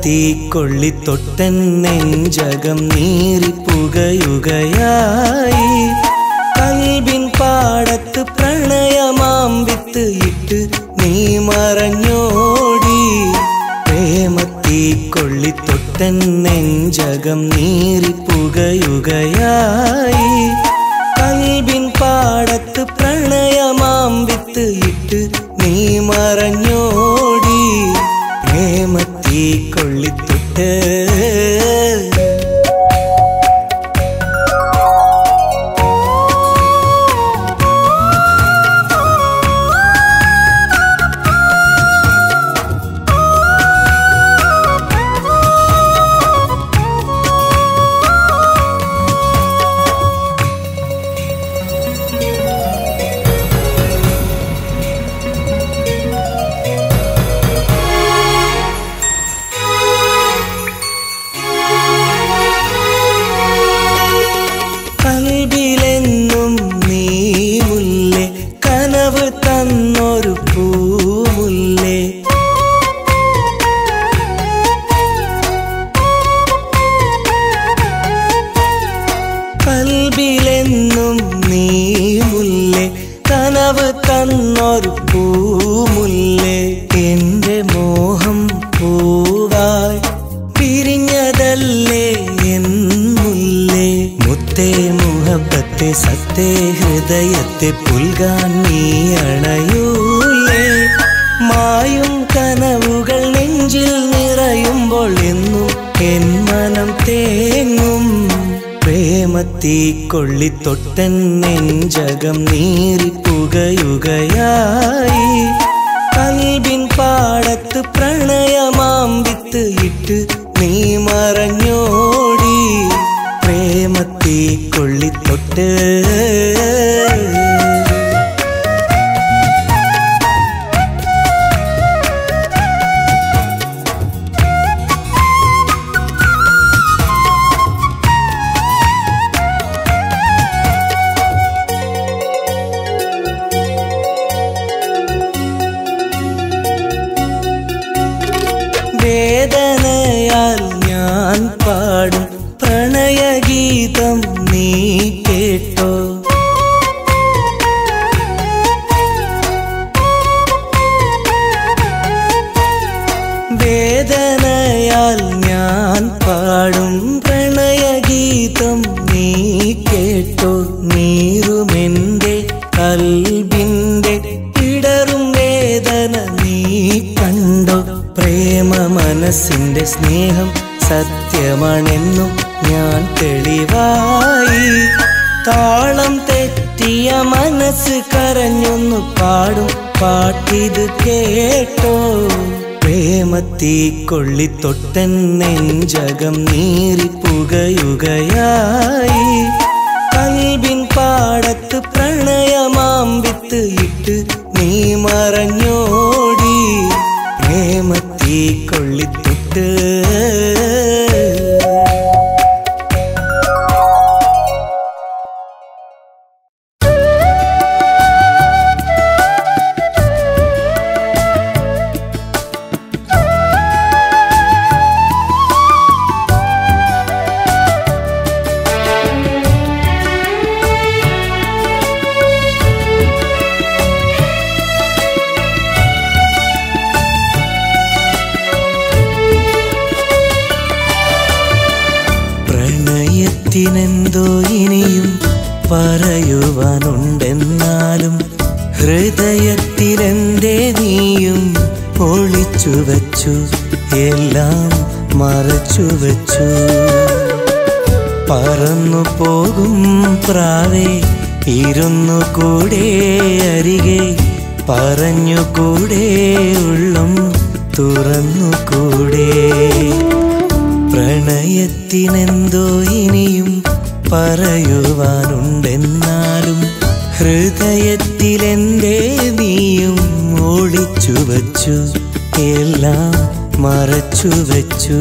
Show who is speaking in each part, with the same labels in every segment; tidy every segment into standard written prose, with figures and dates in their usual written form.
Speaker 1: തീക്കൊള്ളിത്തൊട്ടൻ നെഞ്ചകം നീറിപ്പുകയുകയായി കൽബിൻ പാടത്ത് പ്രണയമാം വിത്ത് ഇട്ട് നീ മറഞ്ഞോടി പ്രേമത്തീക്കൊള്ളിത്തൊട്ടൻ നെഞ്ചകം നീറിപ്പുകയുകയായി കൽബിൻ പാടത്ത് പ്രണയമാം വിത്ത് ഇട്ട് നീ മറഞ്ഞോടി പ്രേമത്തീക്കൊള്ളിത്തൊട്ട് ഹൃദയത്തെ പുൽകാൻ നീ അണയൂലേ മായും കനവുകൾ നെഞ്ചിൽ നിറയുമ്പോൾ എന്നും എൻ മനം തേങ്ങും പ്രേമത്തീക്കൊള്ളിത്തൊട്ടൻ നെഞ്ചകം നീറിപ്പുകയുകയായി കൽബിൻ പാടത്ത് പ്രണയമാം വിത്ത് ഇട്ട് നീ മറഞ്ഞോടി പ്രേമത്തീക്കൊള്ളിത്തൊട്ട് വേദനയാൽ ഞാൻ പാടും പ്രണയഗീതം നീ കേട്ടോ വേദനയാൽ ഞാൻ പാടും പ്രണയഗീതം നീ കേട്ടോ നീറുമെന്റെ കൽബിന്റെ ഇടറും വേദന നീ കണ്ടോ പ്രേമ മനസ്സിന്റെ സ്നേഹം സത്യമാണെന്നും ഞാൻ തെളിവായി താളം തെറ്റിയ മനസ്സ് കരഞ്ഞൊന്നു പാടും പാട്ടിത് കേട്ടോ പ്രേമത്തീക്കൊള്ളിത്തൊട്ടൻ നെഞ്ചകം നീറിപ്പുകയുകയായി കൽബിൻ പാടത്ത് പ്രണയമാം വിത്ത് ഇട്ട് നീ മറഞ്ഞോടി പ്രേമത്തീക്കൊള്ളിത്തൊട്ട് െന്തോ ഇനിയും പറയുവാനുണ്ടെന്നാലും ഹൃദയത്തിലെന്തേ നീയും ഒളിച്ചു വച്ചു എല്ലാം മറച്ചു വച്ചു പറന്നു പോകും പ്രാവേ ഇരുന്നു കൂടെ അരികെ പറഞ്ഞുകൂടെ ഉള്ളം തുറന്നുകൂടെ പ്രണയത്തിനെന്തോ ഇനിയും പറയുവാനുണ്ടെന്നാലും ഹൃദയത്തിലെന്തേ നീയും ഒളിച്ചു വച്ചു, എല്ലാം മറച്ചു വച്ചു.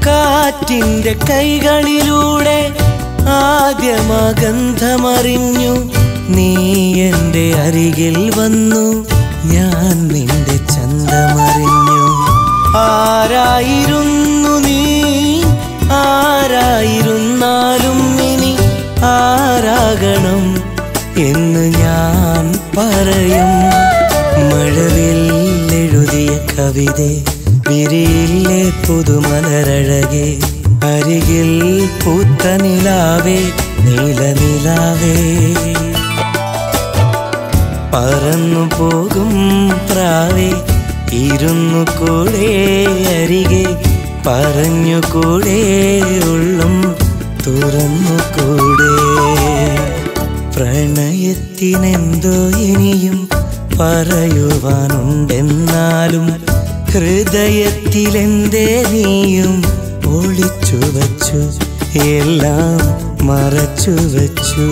Speaker 1: കാറ്റിന്റെ കൈകളിലൂടെ ആദ്യമഗന്ധമറിഞ്ഞു, നീ എൻ്റെ അരികിൽ വന്നു, ഞാൻ നിന്റെ ചന്തമറിഞ്ഞു. ആരായിരുന്നു നീ, ആരായിരുന്നാലും ഇനി ആരാകണം എന്ന് ഞാൻ പറയും. മഴവില്ലെഴുതിയ കവിതേ, വിരിയിലെ പുതുമലരഴകേ, അരികിൽ പൂത്ത നിലാവേ, നീലനിലാവേ. പറന്നു പോകും പ്രാവേ, ഇരുന്നു കൂടെ അരികെ, പറഞ്ഞു കൂടെ ഉള്ളും തുറന്നു കൂടെ. പ്രണയത്തിനെന്തോ ഇനിയും പറയുവാനുണ്ടെന്നാലും ഹൃദയത്തിലെന്തേ നീയും ഒളിച്ചു വച്ചു, എല്ലാം മറച്ചു വച്ചു.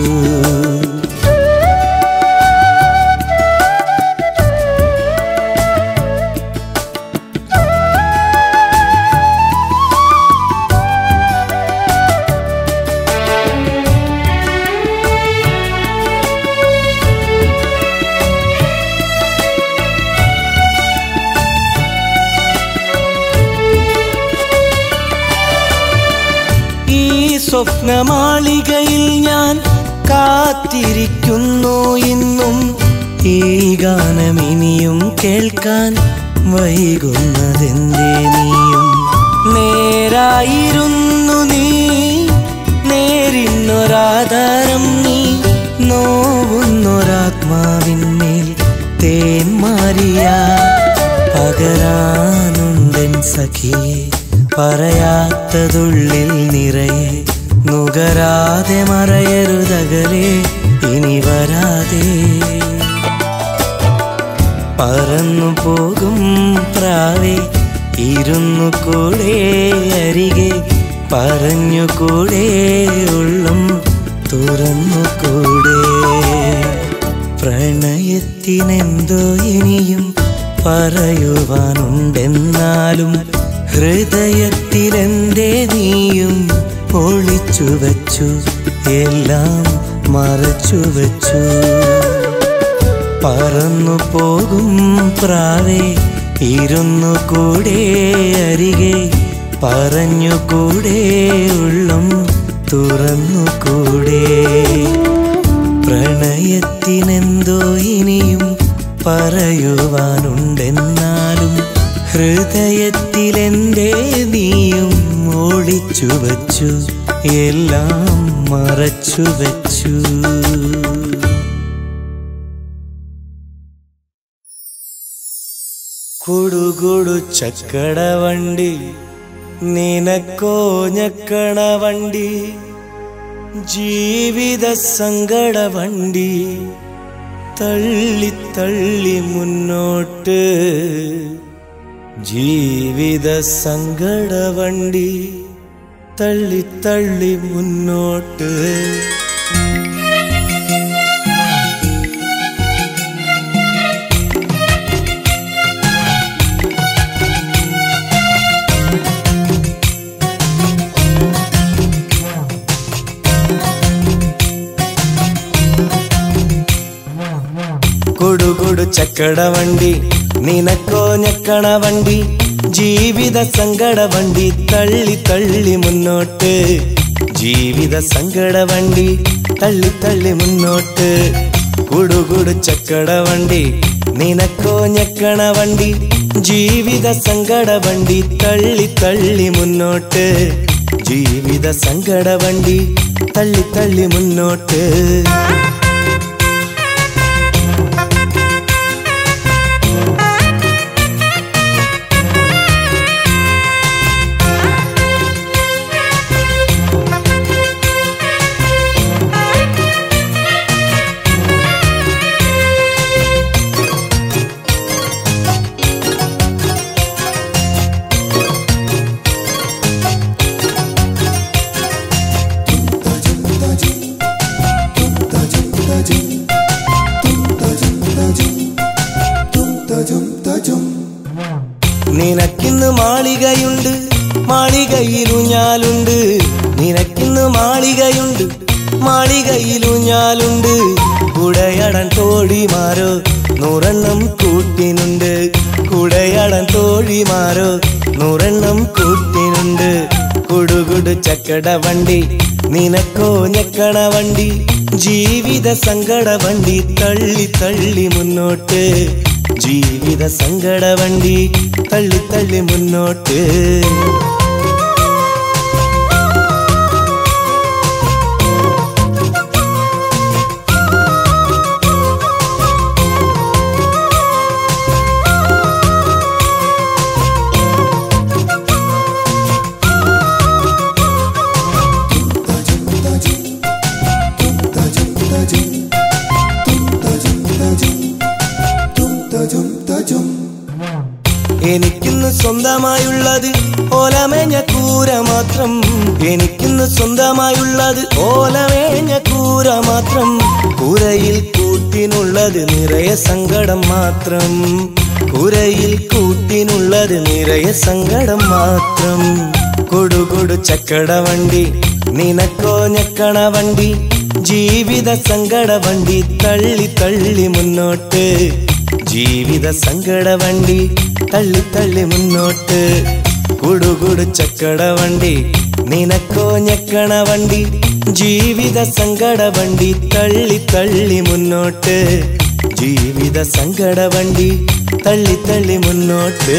Speaker 1: സ്വപ്നമാളികയിൽ ഞാൻ കാത്തിരിക്കുന്നു ഇന്നും, ഈ ഗാനം ഇനിയും കേൾക്കാൻ വൈകുന്നതെന്തേ നീയും. നേരായിരുന്നു നീ, നേരിന്നൊരാധാരം നീ, നോവുന്നൊരാത്മാവിന്മേൽ തേന്മാരിയ പകരാനുണ്ടൻ സഖിയെ, പറയാത്തതുള്ളിൽ നിറയെ, നുകരാതെ മറയരുതകലേ ഇനി വരാതെ. പറന്നു പോകും പ്രാവേ, ഇരുന്നു കൂടെ അരികെ, പറഞ്ഞു കൂടെ ഉള്ളും തുറന്നു കൂടെ. പ്രണയത്തിനെന്തോ ഇനിയും പറയുവാനുണ്ടെന്നാലും ഹൃദയത്തിലെന്തേ നീയും ഒളിച്ചു വച്ചു, എല്ലാം മറച്ചു വച്ചു. പറന്നു പോകും പ്രാവേ, ഇരുന്നു കൂടെ അരികെ, പറഞ്ഞു കൂടെ ഉള്ളും തുറന്നു കൂടെ. പ്രണയത്തിനെന്തോ ഇനിയും പറയുവാനുണ്ടെന്നാലും ഹൃദയത്തിലെന്തേ നീയും ഒളിച്ചു വച്ചു, എല്ലാം മറച്ചു വച്ചു. കുടുകുടു ചക്കട വണ്ടി, നിനക്കോ ഞക്കണ വണ്ടി, ജീവിത സങ്കട വണ്ടി, തള്ളി തള്ളി മുന്നോട്ട്, ജീവിത സങ്കട വണ്ടി, തള്ളി തള്ളി മുന്നോട്ട്. കുടുകുടു ചക്കട വണ്ടി, നിനക്കോ ഞക്കണ വണ്ടി, ജീവിത സങ്കട വണ്ടി, തള്ളി തള്ളി മുന്നോട്ട്, ജീവിത സങ്കട വണ്ടി, തള്ളി തള്ളി മുന്നോട്ട്. കുടുകുടു ചക്കട വണ്ടി, നിനക്കോ ഞെക്കണ വണ്ടി ജീവിത സങ്കട വണ്ടി തള്ളി തള്ളി മുന്നോട്ട് ജീവിത സങ്കട വണ്ടി തള്ളി തള്ളി മുന്നോട്ട് നിനക്കിന്ന് മാളികയുണ്ട് മാളികയിലൂഞ്ഞാലുണ്ട് നിനക്കിന്ന് മാളികയുണ്ട് മാളികയിലൂഞ്ഞാലുണ്ട് കുടയടൻ തോഴിമാരോ 100 എണ്ണം കൂട്ടിനുണ്ട് കുടയടൻ തോഴിമാരോ 100 എണ്ണം കൂട്ടിനുണ്ട് കുടുകുടു ചക്കട വണ്ടി നിനക്കോ ഞെക്കണ വണ്ടി ജീവിത സങ്കട വണ്ടി തള്ളി തള്ളി മുന്നോട്ട് ജീവിത സങ്കട വണ്ടി തള്ളി തള്ളി മുന്നോട്ട് എനിക്കിന്ന് സ്വന്തമായുള്ളത് ഓലമേഞ്ഞ കൂര മാത്രം എനിക്കിന്ന് സ്വന്തമായുള്ളത് ഓലമേഞ്ഞ കൂര മാത്രം കൂരയിൽ കൂട്ടിനുള്ളത് നിറയെ സങ്കടം മാത്രം കൂരയിൽ കൂട്ടിനുള്ളത് നിറയെ സങ്കടം മാത്രം കൊടുകൊടു ചക്കട വണ്ടി നിനക്കോ ഞെക്കണ വണ്ടി ജീവിത സങ്കട വണ്ടി തള്ളി തള്ളി മുന്നോട്ട് ജീവിത സങ്കട വണ്ടി തള്ളി തള്ളി മുന്നോട്ട് കുടുകുടു ചക്കട വണ്ടി നിനക്കോ ഞെക്കണ വണ്ടി ജീവിത സങ്കട വണ്ടി തള്ളി തള്ളി മുന്നോട്ട് ജീവിത സങ്കട വണ്ടി തള്ളി തള്ളി മുന്നോട്ട്